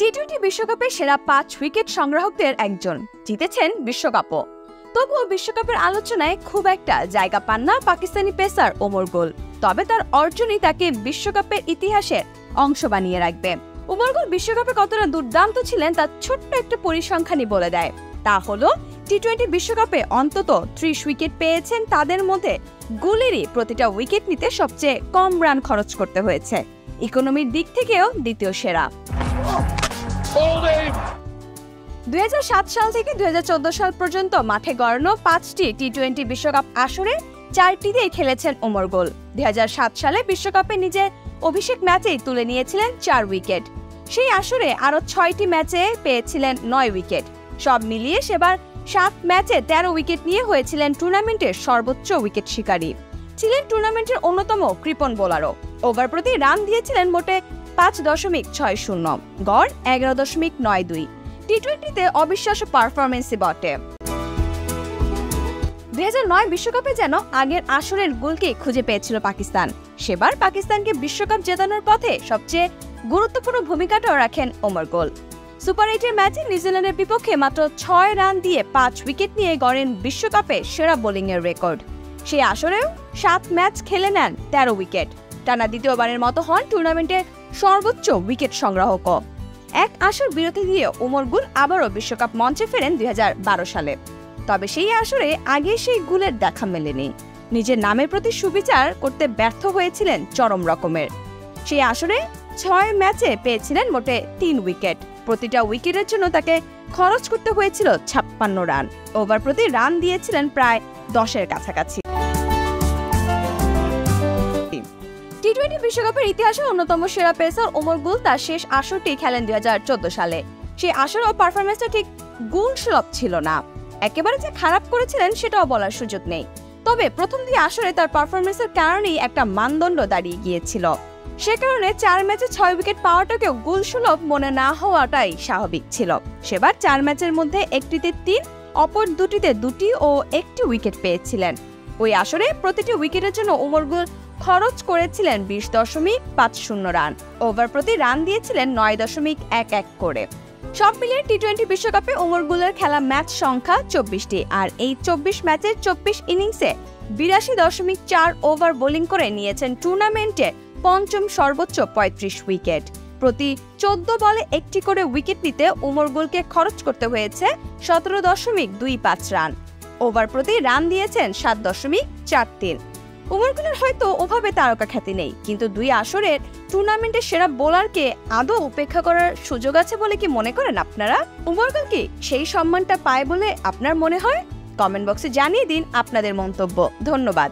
টি-20 বিশ্বকাপে সেরা 5 উইকেট সংগ্রাহকদের একজন, জিতেছেন বিশ্বকাপও। তবুও বিশ্বকাপের আলোচনায় খুব একটা জায়গা পান না পাকিস্তানি পেসার ওমর গুল। তবে তার অর্জনই তাকে বিশ্বকাপের ইতিহাসের অংশ বানিয়ে রাখবে। ওমর গুল বিশ্বকাপে কতটা দুর্দান্ত ছিলেন তার ছোট্ট একটা পরিসংখ্যানই বলে দেয়। তা হলো টি-20 বিশ্বকাপে অন্তত 30 উইকেট পেয়েছেন, তাদের মধ্যে গুলেরই প্রতিটা উইকেট নিতে সবচেয়ে কম রান খরচ করতে হয়েছে। ইকোনমির দিক থেকেও দ্বিতীয় সেরা। 2007 সাল থেকে 2014 সাল পর্যন্ত মাঠে গড়ানো 5টি টি-20 বিশ্বকাপ আসরে 4টিতেই খেলেছেন ওমর গুল। 2007 সালে বিশ্বকাপে নিজের অভিষেক ম্যাচেই তুলে নিয়েছিলেন 4 উইকেট। সেই আসরে আরও 6টি ম্যাচে পেয়েছিলেন 9 উইকেট। সব মিলিয়ে সেবার 7 ম্যাচে 13 উইকেট নিয়ে হয়েছিলেন টুর্নামেন্টের সর্বোচ্চ উইকেট শিকারী। ছিলেন টুর্নামেন্টের অন্যতম কৃপণ বোলারও। ওভার প্রতি রান দিয়েছিলেন মোটে 5.60, গড় 11.92। টি-20তে অবিশ্বাস্য পারফরমেন্সই বটে। 2009 বিশ্বকাপে যেন আগের আসরের গোলকে খুঁজে পেয়েছিল পাকিস্তান। সেবার পাকিস্তানকে বিশ্বকাপ জেতানোর পথে সবচেয়ে গুরুত্বপূর্ণ ভূমিকাটাও রাখেন ওমর গুল। সুপার 8-এর ম্যাচে নিউজিল্যান্ডের বিপক্ষে মাত্র 6 রান দিয়ে 5 উইকেট নিয়ে গড়েন বিশ্বকাপে সেরা বোলিংয়ের রেকর্ড। সেই আসরেও 7 ম্যাচ খেলে নেন 13 উইকেট। টানা দ্বিতীয়বারের মতো হন টুর্নামেন্টের সর্বোচ্চ উইকেট সংগ্রাহকও। এক আসর বিরতি দিয়ে ওমর গুল আবারও বিশ্বকাপ মঞ্চে ফেরেন 2012 সালে। তবে সেই আসরে আগে সেই গুলের দেখা মেলেনি। নিজের নামের প্রতি সুবিচার করতে ব্যর্থ হয়েছিলেন চরম রকমের। সেই আসরে 6 ম্যাচে পেয়েছিলেন মোটে 3 উইকেট। প্রতিটা উইকেটের জন্য তাকে খরচ করতে হয়েছিল 56 রান। ওভার প্রতি রান দিয়েছিলেন প্রায় 10-এর কাছাকাছি। টি-20 বিশ্বকাপের ইতিহাসে অন্যতম সেরা পেসার ওমর গুল তার শেষ আসরটি খেলেন 2014 সালে। সেই আসরেও পারফরমেন্সটা ঠিক গুল সুলভ ছিল না। একেবারে যে খারাপ করেছিলেন সেটাও বলার সুযোগ নেই। তবে প্রথম 2 আসরে তার পারফরমেন্সের কারণেই একটা মানদণ্ড দাঁড়িয়ে গিয়েছিল। সে কারণে 4 ম্যাচে 6 উইকেট পাওয়াটাকেও গুল সুলভ মনে না হওয়াটাই স্বাভাবিক ছিল। সেবার 4 ম্যাচের মধ্যে একটিতে 3, অপর দুটিতে 2টি ও 1টি উইকেট পেয়েছিলেন। ওই আসরে প্রতিটি উইকেটের জন্য ওমর গুল খরচ করেছিলেন 20.50 রান। ওভার প্রতি রান দিয়েছিলেন 9.11 করে। সব মিলিয়ে টি-20 বিশ্বকাপে ওমর গুলের খেলা ম্যাচ সংখ্যা 24টি। আর এই 24 ম্যাচের 24 ইনিংসে 82.4 ওভার বোলিং করে নিয়েছেন টুর্নামেন্টে পঞ্চম সর্বোচ্চ 35 উইকেট। প্রতি 14 বলে একটি করে উইকেট নিতে ওমর গুলকে খরচ করতে হয়েছে 17.25 রান। ওভার প্রতি রান দিয়েছেন 7.43। ওমর গুলের হয়তো ওভাবে তারকা খ্যাতি নেই, কিন্তু 2 আসরের টুর্নামেন্টের সেরা বোলারকে আদৌ উপেক্ষা করার সুযোগ আছে বলে কি মনে করেন আপনারা? ওমর গুল কি সেই সম্মানটা পায় বলে আপনার মনে হয়? কমেন্ট বক্সে জানিয়ে দিন আপনাদের মন্তব্য। ধন্যবাদ।